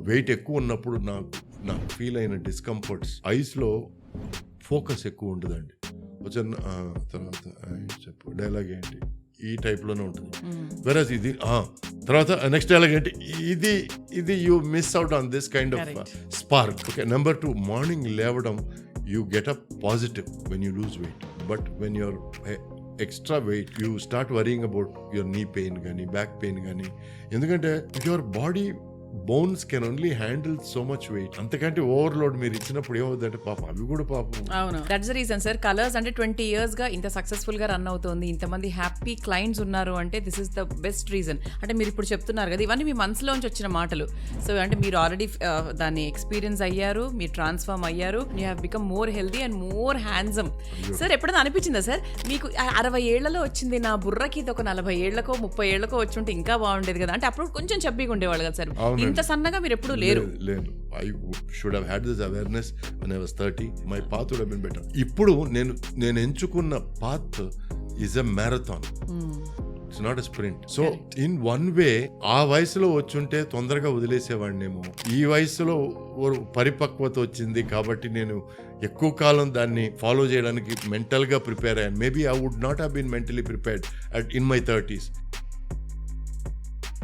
Wait ఎక్కువ ఉన్నప్పుడు నాకు ఫీల్ అయిన డిస్కంఫర్ట్స్, ఐస్లో ఫోకస్ ఎక్కువ ఉండదండి. వచ్చిన తర్వాత చెప్పు డైలాగ్ ఏంటి, ఈ టైప్లోనే ఉంటుంది. వెరస్ ఇది తర్వాత నెక్స్ట్ డైలాగ్ ఏంటి, ఇది you miss out on this kind of spark. Okay, number 2, morning లేవడం, you get up positive when you lose weight. But when your extra weight you start worrying about your knee pain కానీ back pain కానీ. ఎందుకంటే your body bones can only handle so much weight. అంతకంటే overload మీరు ఇచ్చినప్పుడు ఏమవుతుందంటే పాపం అవి కూడా పాపం. అవును, that's the reason sir. Colours అంటే 20 years గా ఇంత సక్సెస్ఫుల్ గా రన్ అవుతుంది, ఇంతమంది హ్యాపీ క్లయింట్స్ ఉన్నారు అంటే this is the best reason. అంటే మీరు ఇప్పుడు చెప్తున్నారు కదా, ఇవన్నీ మీ మనసులోంచి వచ్చిన మాటలు. సో అంటే మీరు ఆల్రెడీ దాన్ని ఎక్స్పీరియన్స్ అయ్యారు, మీరు ట్రాన్స్ఫార్మ్ అయ్యారు, you have become more healthy and more handsome. Sir ఎప్పుడైనా అనిపించిందా సార్ మీకు 60 ఏళ్లలో వచ్చింది, నా బుర్రకి ఇది ఒక 40 ఏళ్లకో 30 ఏళ్లకో వచ్చి ఉంటే ఇంకా బాగుండేది కదా? అంటే అప్పుడు కొంచెం చబ్బీగా ఉండేవాళ్ళు కదా సార్, ఇంత సన్నగా మీరు ఎప్పుడు లేరు. I should have had this awareness when I was 30. My path would have been better. ఇప్పుడు నేను ఎంచుకున్న path is a marathon. It's not a sprint. So in one way ఆ వయసులో వచ్చుంటే తొందరగా వదిలేసేవాడినేమో. ఈ వయసులో పరిపక్వత వచ్చింది కాబట్టి నేను ఎక్కువ కాలం దాన్ని ఫాలో చేయడానికి మెంటల్గా ప్రిపేర్ అయ్యాను. Maybe I would not have been mentally prepared in my 30s.